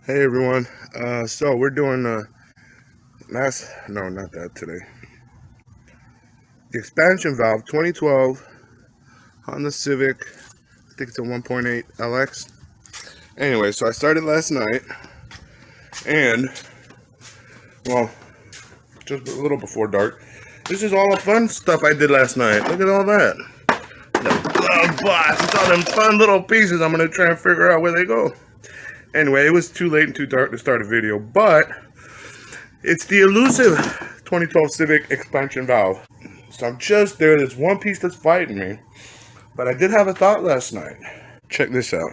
Hey everyone. So we're doing not that today. The expansion valve 2012 on the Civic. I think it's a 1.8 LX. Anyway, so I started last night, and well, just a little before dark. This is all the fun stuff I did last night. Look at all that. The boss. It's all them fun little pieces. I'm gonna try and figure out where they go. Anyway, it was too late and too dark to start a video, but it's the elusive 2012 Civic expansion valve. So I'm just there. There's one piece that's fighting me. But I did have a thought last night. Check this out.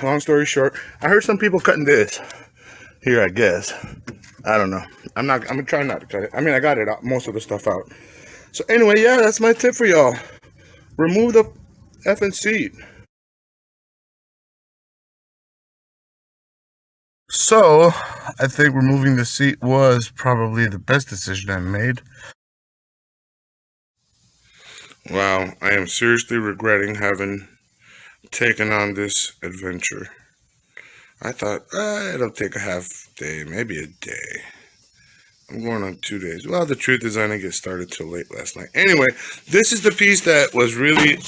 Long story short, I heard some people cutting this here, I guess. I don't know. I'm gonna try not to cut it. I mean, I got it out, most of the stuff out. So anyway, yeah, that's my tip for y'all. Remove the effing seat. So, I think removing the seat was probably the best decision I made. Wow, I am seriously regretting having taken on this adventure. I thought, it'll take a half day, maybe a day. I'm going on 2 days. Well, the truth is I didn't get started till late last night. Anyway, this is the piece that was really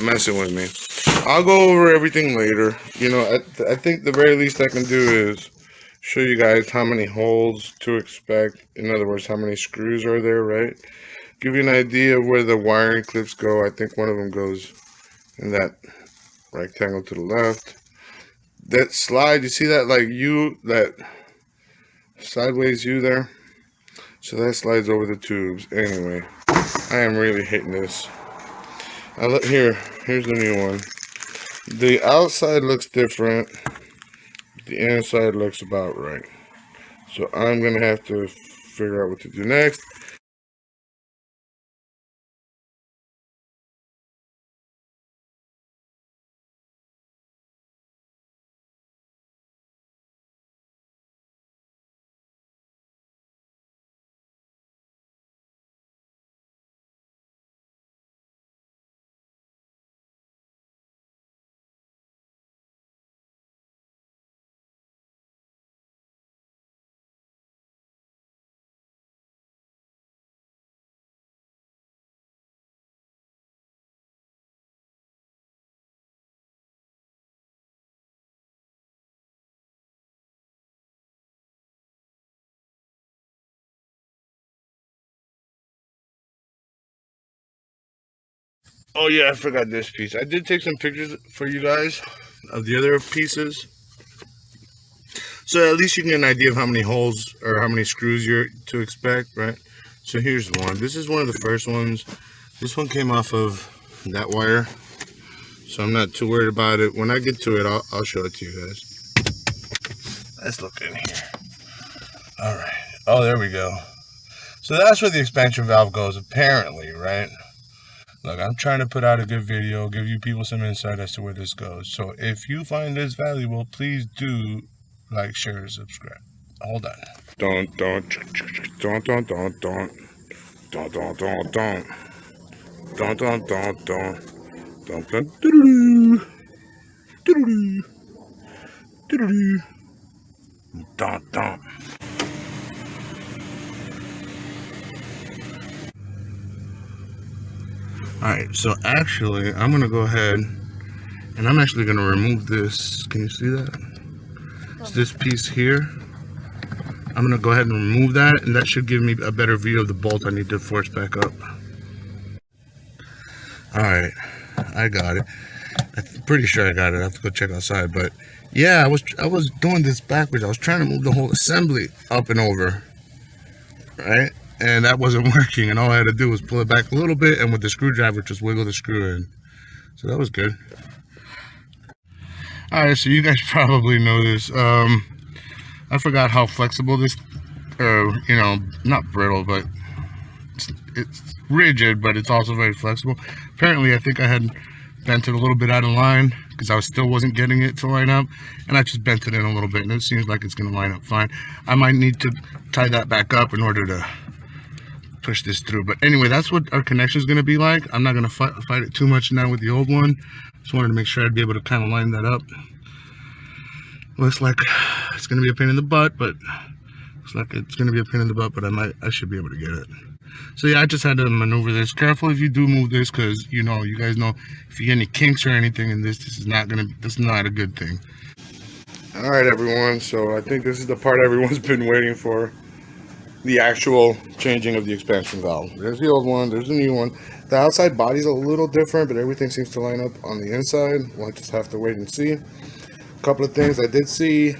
messing with me. I'll go over everything later. You know, I think the very least I can do is show you guys how many holes to expect. In other words, how many screws are there, right? Give you an idea of where the wiring clips go. I think one of them goes in that rectangle to the left. That slide, you see that that sideways U there? So that slides over the tubes. Anyway, I am really hitting this. Here's the new one. The outside looks different. The inside looks about right. So I'm gonna have to figure out what to do next. Oh yeah, I forgot this piece. I did take some pictures for you guys of the other pieces. So at least you can get an idea of how many holes or how many screws you're to expect, right? So here's one. This is one of the first ones. This one came off of that wire, so I'm not too worried about it. When I get to it, I'll show it to you guys. Let's look in here. All right. Oh, there we go. So that's where the expansion valve goes, apparently, right? Look, I'm trying to put out a good video, give you people some insight as to where this goes. So if you find this valuable, please do like, share, and subscribe. Hold on. Don't, don't, don't, don't, don't, don't, don't, don't, don't, don't, don't, don't, don't, don't, don't, doo-doo-doo, doo-doo-doo, doo-doo-doo, don't, don't. Alright, so actually, I'm going to go ahead and I'm actually going to remove this. Can you see that? It's this piece here. I'm going to go ahead and remove that, and that should give me a better view of the bolt I need to force back up. Alright, I got it. I'm pretty sure I got it. I have to go check outside, but yeah, I was doing this backwards. I was trying to move the whole assembly up and over, right? And that wasn't working, and all I had to do was pull it back a little bit, and with the screwdriver, just wiggle the screw in. So that was good. Alright, so you guys probably know this. I forgot how flexible this, you know, not brittle, but it's rigid, but it's also very flexible. Apparently, I think I had bent it a little bit out of line because I still wasn't getting it to line up, and I just bent it in a little bit, and it seems like it's going to line up fine. I might need to tie that back up in order to push this through. But anyway, that's what our connection is going to be like. I'm not going to fight it too much now with the old one. Just wanted to make sure I'd be able to kind of line that up. Looks like it's going to be a pain in the butt, but looks like it's going to be a pain in the butt, but I should be able to get it. So yeah, I just had to maneuver this. Careful if you do move this, because you guys know if you get any kinks or anything in this, this is not a good thing. All right, everyone. So I think this is the part everyone's been waiting for. The actual changing of the expansion valve. There's the old one, there's the new one. The outside body's a little different, but everything seems to line up on the inside. We'll just have to wait and see. A couple of things I did see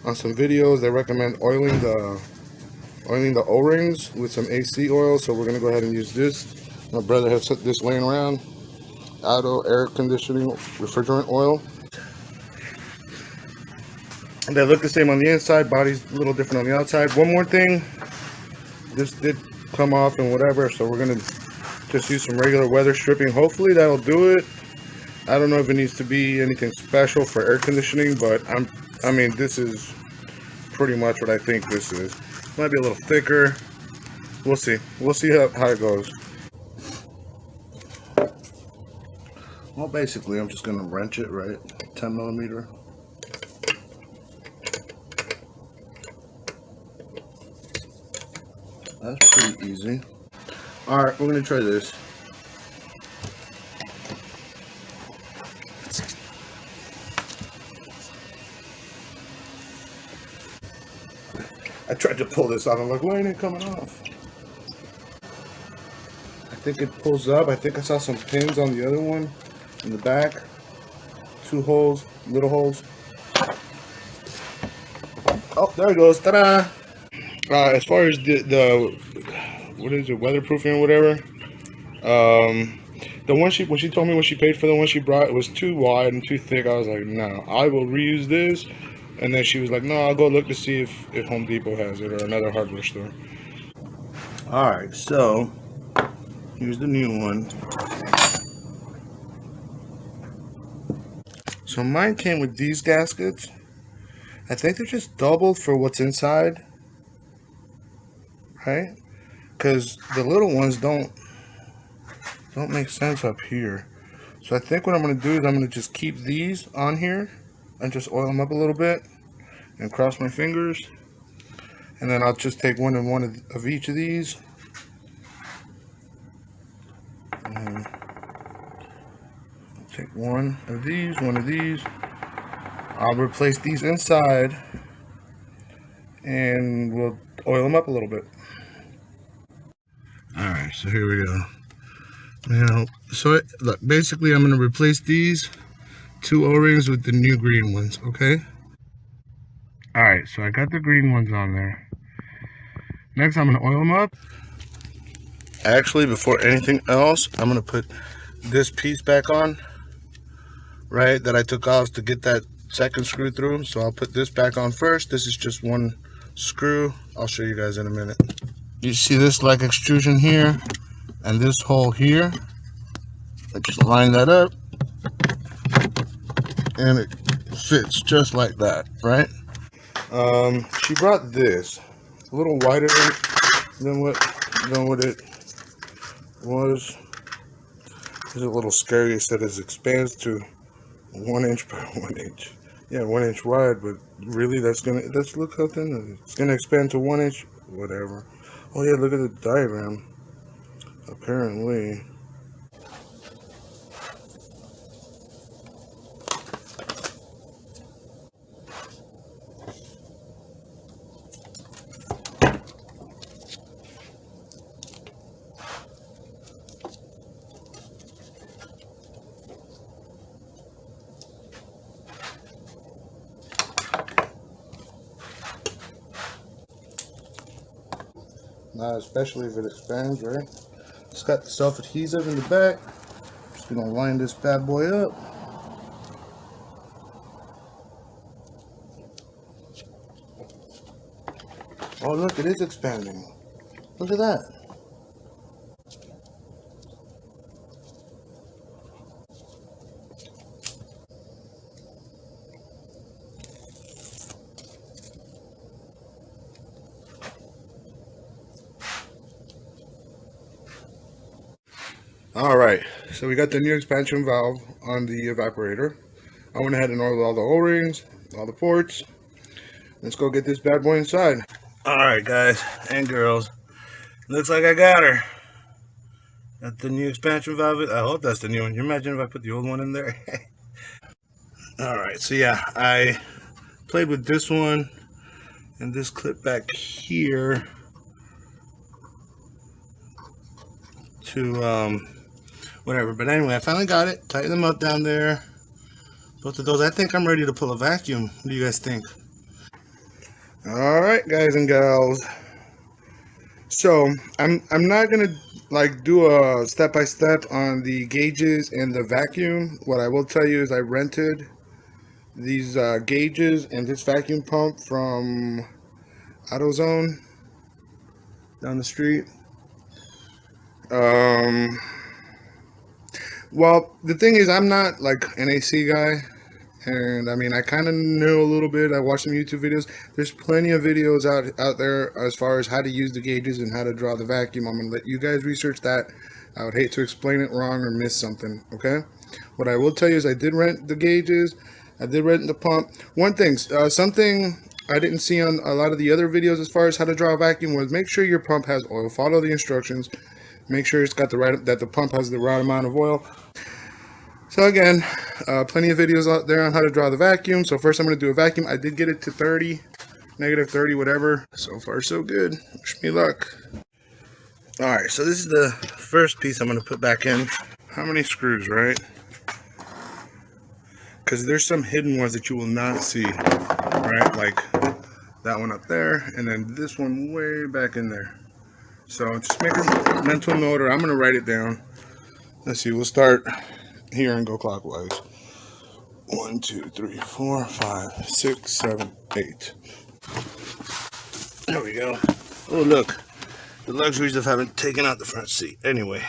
on some videos, they recommend oiling the O-rings with some AC oil, so we're going to go ahead and use this. My brother has this laying around. Auto air conditioning refrigerant oil. They look the same on the inside, body's a little different on the outside. One more thing, this did come off and whatever, so we're gonna just use some regular weather stripping. Hopefully that'll do it. I don't know if it needs to be anything special for air conditioning, but I mean this is pretty much what I think this is. Might be a little thicker. We'll see how it goes. Well, basically I'm just gonna wrench it, right? 10 millimeter. That's pretty easy. Alright, we're going to try this. I tried to pull this out. I'm like, why ain't it coming off? I think it pulls up. I think I saw some pins on the other one in the back. 2 holes, little holes. Oh, there it goes. Ta-da! As far as the what is it, weatherproofing or whatever, the one when she told me what she paid for the one she brought, it was too wide and too thick. I was like, no, I will reuse this. And then she was like, no, I'll go look to see if Home Depot has it or another hardware store. All right, so here's the new one. So mine came with these gaskets. I think they're just doubled for what's inside. Right? Because the little ones don't make sense up here. So I think what I'm going to do is I'm going to just keep these on here and just oil them up a little bit and cross my fingers. And then I'll just take one and one of each of these. And take one of these. I'll replace these inside and we'll oil them up a little bit. Alright, so here we go. Now, so look, basically I'm going to replace these 2 O-rings with the new green ones, okay? Alright, so I got the green ones on there. Next I'm going to oil them up. Actually, before anything else, I'm going to put this piece back on, right, that I took off to get that second screw through. So I'll put this back on first. This is just one screw. I'll show you guys in a minute. You see this like extrusion here and this hole here. I just line that up and it fits just like that, right? She brought this a little wider than what it was. It's a little scary. It said it expands to 1 inch by 1 inch. Yeah, 1 inch wide, but really let's look how thin it's gonna expand to 1 inch, whatever. Oh yeah, look at the diagram. Apparently. Not especially if it expands, right? It's got the self-adhesive in the back. Just gonna line this bad boy up. Oh look, it is expanding. Look at that. All right, so we got the new expansion valve on the evaporator. I went ahead and ordered all the O-rings, all the ports. Let's go get this bad boy inside. All right, guys and girls, looks like I got her. Got the new expansion valve. I hope that's the new one. Can you imagine if I put the old one in there? All right, so yeah, I played with this one and this clip back here to whatever. But anyway, I finally got it. Tighten them up down there. Both of those. I think I'm ready to pull a vacuum. What do you guys think? All right, guys and gals. So I'm not gonna like do a step-by-step on the gauges and the vacuum. What I will tell you is I rented these gauges and this vacuum pump from AutoZone down the street. Well, the thing is, I'm not like an AC guy, and I mean, I kind of know a little bit. I watched some YouTube videos. There's plenty of videos out there as far as how to use the gauges and how to draw the vacuum. I'm gonna let you guys research that. I would hate to explain it wrong or miss something. Okay, what I will tell you is I did rent the gauges. I did rent the pump. One thing, something I didn't see on a lot of the other videos as far as how to draw a vacuum was make sure your pump has oil. Follow the instructions. Make sure it's got the right, that the pump has the right amount of oil. So again, plenty of videos out there on how to draw the vacuum. So first I'm going to do a vacuum. I did get it to 30, negative 30, whatever. So far so good. Wish me luck. All right, so this is the first piece I'm going to put back in. How many screws, right? Because there's some hidden ones that you will not see, right? Like that one up there, and then this one way back in there. So just make a mental note, or I'm going to write it down. Let's see, we'll start here and go clockwise. 1, 2, 3, 4, 5, 6, 7, 8. There we go. Oh, look. The luxuries of having taken out the front seat. Anyway,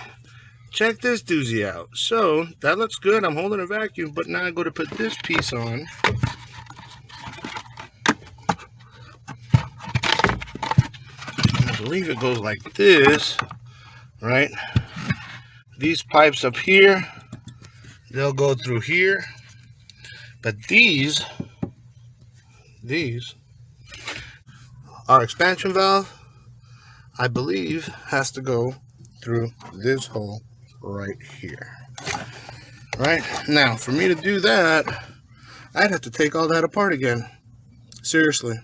check this doozy out. So, that looks good. I'm holding a vacuum, but now I go to put this piece on. I believe it goes like this, right? These pipes up here, they'll go through here, but these our expansion valve, I believe, has to go through this hole right here. Right now, for me to do that, I'd have to take all that apart again. Seriously.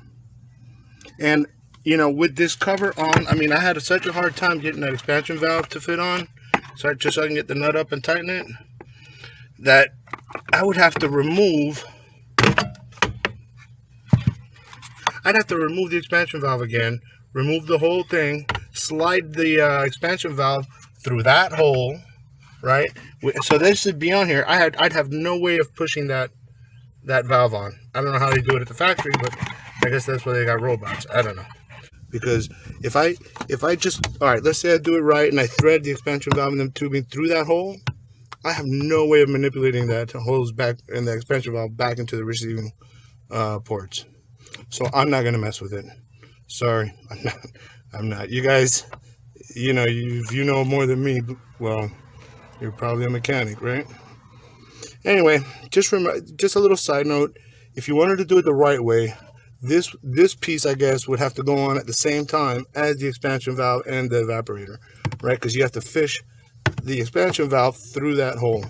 And you know, with this cover on, I mean, I had such a hard time getting that expansion valve to fit on, so just so I can get the nut up and tighten it, that I would have to remove. I'd have to remove the expansion valve again, remove the whole thing, slide the expansion valve through that hole, right? So this would be on here. I'd have no way of pushing that valve on. I don't know how they do it at the factory, but I guess that's why they got robots. I don't know. Because if I just, all right, let's say I do it right and I thread the expansion valve and the tubing through that hole, I have no way of manipulating that to hose back and the expansion valve back into the receiving ports. So I'm not gonna mess with it. Sorry, I'm not. You guys, you know, you know more than me. Well, you're probably a mechanic, right? Anyway, just a little side note. If you wanted to do it the right way, this piece, I guess, would have to go on at the same time as the expansion valve and the evaporator, right? Because you have to fish the expansion valve through that hole,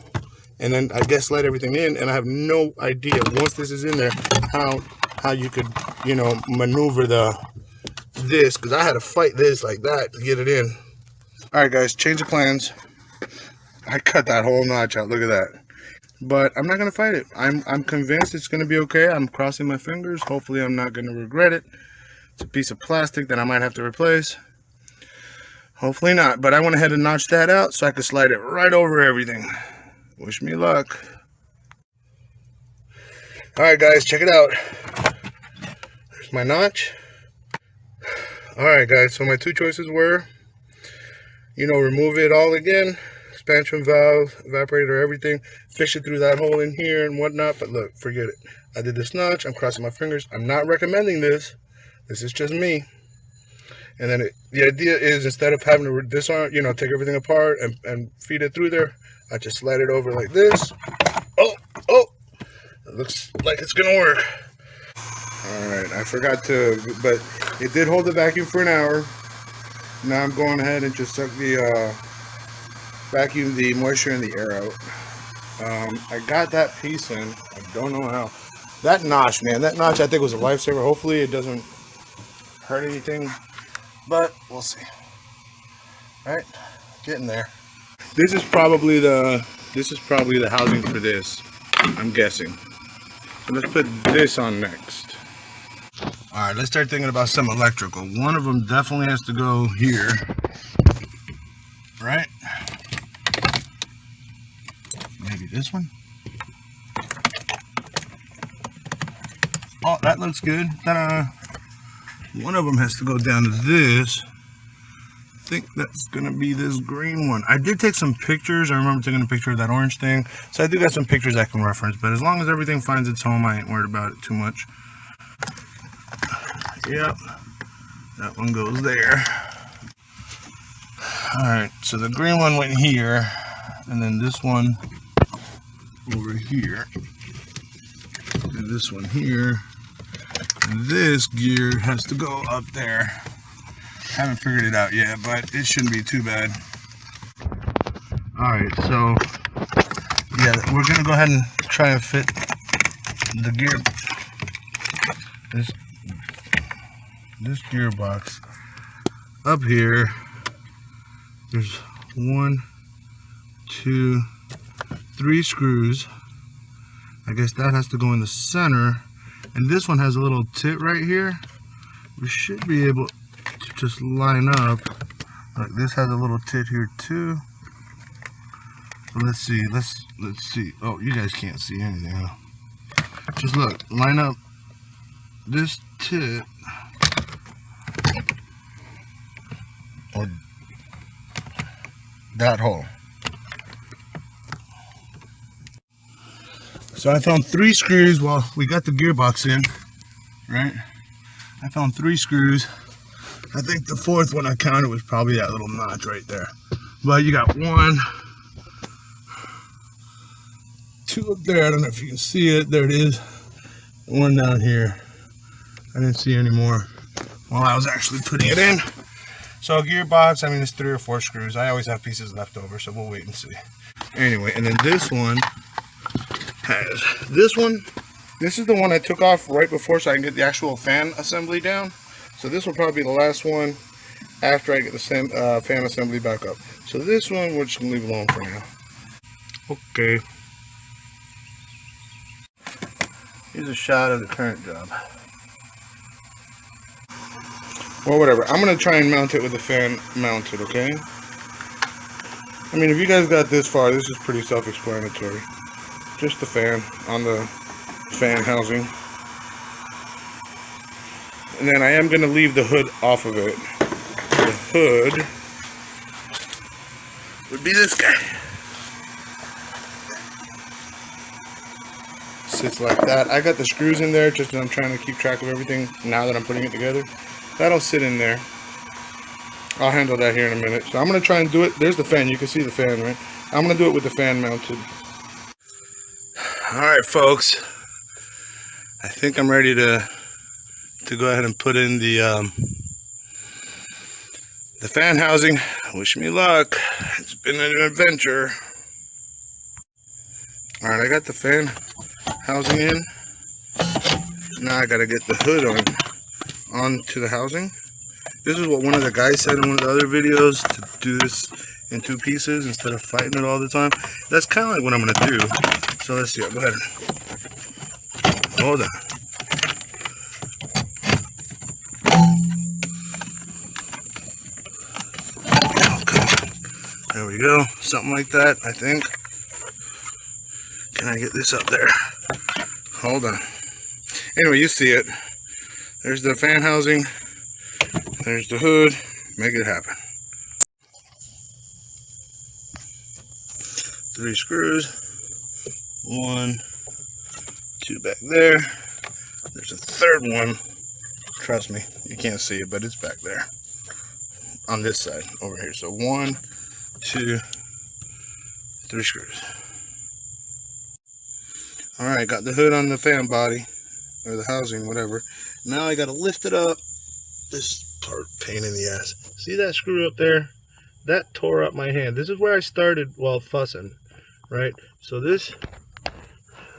and then I guess let everything in. And I have no idea, once this is in there, how you could, you know, maneuver this, because I had to fight this like that to get it in. All right, guys, change of plans. I cut that whole notch out. Look at that. But I'm not going to fight it. I'm convinced it's going to be okay. I'm crossing my fingers. Hopefully I'm not going to regret it. It's a piece of plastic that I might have to replace. Hopefully not. But I went ahead and notched that out so I could slide it right over everything. Wish me luck. Alright guys, check it out. There's my notch. Alright guys, so my two choices were, you know, remove it all again. Expansion valve, evaporator, everything, fish it through that hole in here and whatnot. But look, forget it. I did this notch. I'm crossing my fingers. I'm not recommending this. This is just me. And then the idea is, instead of having to disarm, take everything apart and feed it through there, I just slide it over like this. Oh, it looks like it's gonna work. All right, I forgot to, but it did hold the vacuum for an hour. Now I'm going ahead and just suck the vacuum the moisture and the air out. I got that piece in. I don't know how. That notch, man, that notch I think was a lifesaver. Hopefully it doesn't hurt anything, but we'll see. All right, getting there. This is probably the housing for this, I'm guessing. So let's put this on next. All right, let's start thinking about some electrical. One of them definitely has to go here, right? Maybe this one. Oh, that looks good. Ta-da! One of them has to go down to this. I think that's gonna be this green one. I did take some pictures. I remember taking a picture of that orange thing. So I do got some pictures I can reference, but as long as everything finds its home, I ain't worried about it too much. Yep, that one goes there. All right, so the green one went here, and then this one over here, and this one here, and this gear has to go up there. Haven't figured it out yet, but it shouldn't be too bad. All right, so yeah, we're gonna go ahead and try and fit the gear, this gearbox up here. There's 1, 2, 3 screws. I guess that has to go in the center, and this one has a little tit right here. We should be able to just line up. Like this has a little tit here too. So let's see. Let's see. Oh, you guys can't see anything, huh? Just look. Line up this tit, or that hole. So I found 3 screws while we got the gearbox in, right? I found 3 screws. I think the 4th one I counted was probably that little notch right there. But you got 1, 2 up there. I don't know if you can see it. There it is. 1 down here. I didn't see any more while I was actually putting it in. So a gearbox, I mean, it's 3 or 4 screws. I always have pieces left over, so we'll wait and see. Anyway, and then this one has this one. This is the one I took off right before so I can get the actual fan assembly down. So this will probably be the last one after I get the fan assembly back up. So this one we're just gonna leave alone for now. Okay. Here's a shot of the current job. Well, whatever. I'm gonna try and mount it with the fan mounted, okay? I mean, if you guys got this far, this is pretty self-explanatory. Just the fan on the fan housing. And then I am going to leave the hood off of it. The hood would be this guy. Sits like that. I got the screws in there just as I'm trying to keep track of everything now that I'm putting it together. That'll sit in there. I'll handle that here in a minute. So I'm going to try and do it. There's the fan. You can see the fan, right? I'm going to do it with the fan mounted. Alright, folks. I think I'm ready to go ahead and put in the fan housing. Wish me luck. It's been an adventure. Alright, I got the fan housing in. Now I gotta get the hood onto the housing. This is what one of the guys said in one of the other videos, to do this in 2 pieces instead of fighting it all the time. That's kind of like what I'm gonna do. So let's see. Go ahead. Hold on. Okay. There we go. Something like that, I think. Can I get this up there? Hold on. Anyway, you see it. There's the fan housing. There's the hood. Make it happen. 3 screws. 1, 2 back there. There's a 3rd one. Trust me, you can't see it, but it's back there. on this side over here. So 1, 2, 3 screws. All right, got the hood on the fan body, or the housing, whatever. Now I got to lift it up. This part, pain in the ass. See that screw up there? That tore up my hand. This is where I started while fussing, right? So this,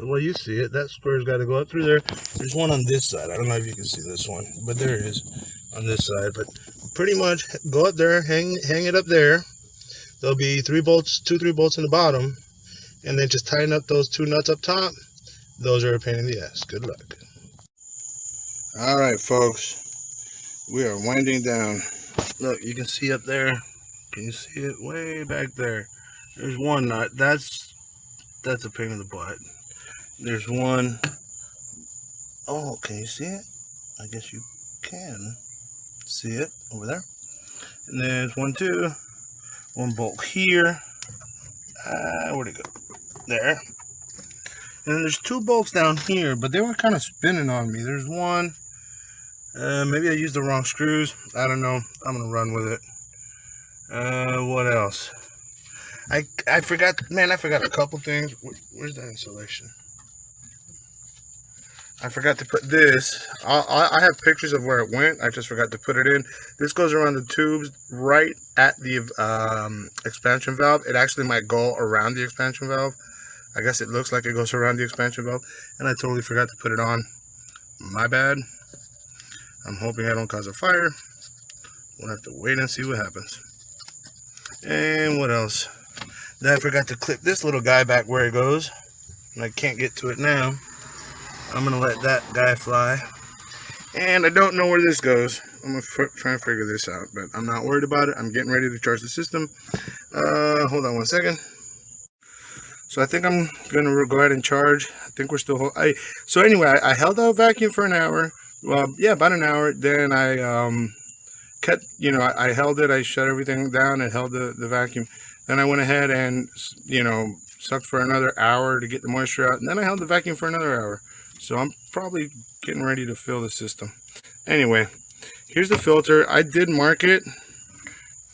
well, you see it. That square's got to go up through there. There's one on this side. I don't know if you can see this one, but there it is on this side. But pretty much go up there, hang it up there. There'll be 3 bolts, 3 bolts in the bottom, and then just tighten up those 2 nuts up top. Those are a pain in the ass. Good luck. All right, folks. We are winding down. Look, you can see up there. Can you see it? Way back there. There's one nut. That's a pain in the butt. There's one. Oh, can you see it? I guess you can see it over there. And there's 1, 2. 1 bolt here. Where'd it go? There. And then there's 2 bolts down here, but they were kind of spinning on me. There's one. Maybe I used the wrong screws. I don't know. I'm gonna run with it. What else? I forgot. Man, I forgot a couple things. Where's that insulation? I forgot to put this. I have pictures of where it went. I just forgot to put it in. This goes around the tubes right at the expansion valve. It actually might go around the expansion valve. I guess it looks like it goes around the expansion valve, and I totally forgot to put it on. My bad. I'm hoping I don't cause a fire. We'll have to wait and see what happens. And what else? Then I forgot to clip this little guy back where it goes, and I can't get to it now. I'm gonna let that guy fly. And I don't know where this goes. I'm gonna try and figure this out, but I'm not worried about it. I'm getting ready to charge the system. Hold on 1 second. So I think I'm gonna go ahead and charge. I think we're still. So anyway, I held the vacuum for an hour. Well, yeah, about an hour. Then I kept, I held it. I shut everything down and held the vacuum. Then I went ahead and sucked for another hour to get the moisture out. And then I held the vacuum for another hour. So I'm probably getting ready to fill the system. Anyway, here's the filter. I did mark it.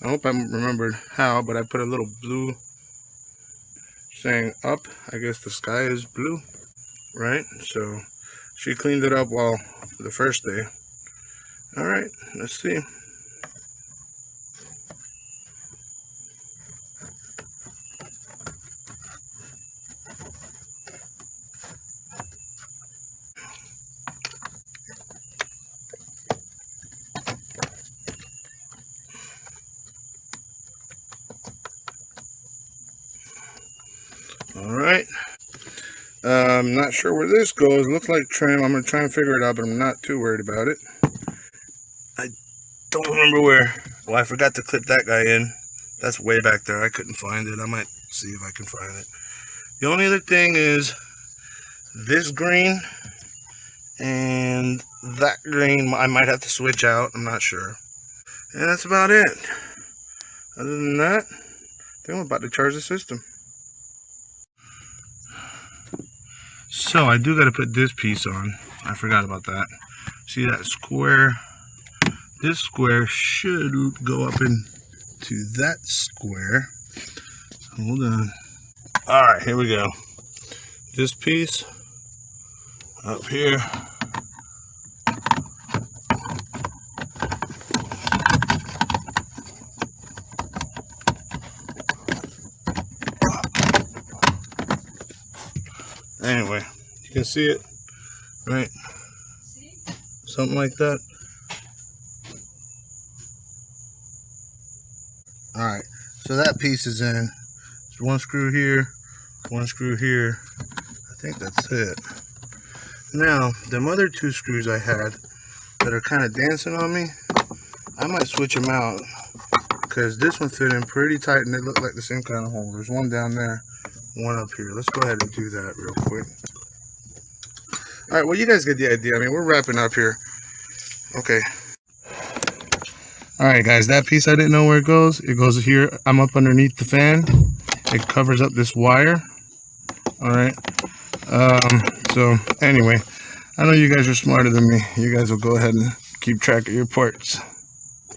I hope I remembered how, but I put a little blue saying up. I guess the sky is blue, right? So she cleaned it up the first day. All right, let's see. All right. I'm not sure where this goes. It looks like trim. I'm going to try and figure it out, but I'm not too worried about it. I don't remember where. Well, I forgot to clip that guy in. That's way back there. I couldn't find it. I might see if I can find it. The only other thing is this green and that green I might have to switch out. I'm not sure. And that's about it. Other than that, I think I'm about to charge the system. So I do got to put this piece on. I forgot about that. See that square? This square should go up into that square. Hold on. All right, here we go. This piece up here. Anyway, you can see it, right? Something like that. All right, so that piece is in. There's 1 screw here, 1 screw here. I think that's it. Now, them other 2 screws I had that are kind of dancing on me, I might switch them out because this one fit in pretty tight and they look like the same kind of hole. There's one down there, one up here. Let's go ahead and do that real quick. All right, well, you guys get the idea. I mean, we're wrapping up here. Okay. All right, guys, that piece I didn't know where it goes. It goes here. I'm up underneath the fan. It covers up this wire. All right. So anyway, I know you guys are smarter than me. You guys will go ahead and keep track of your parts.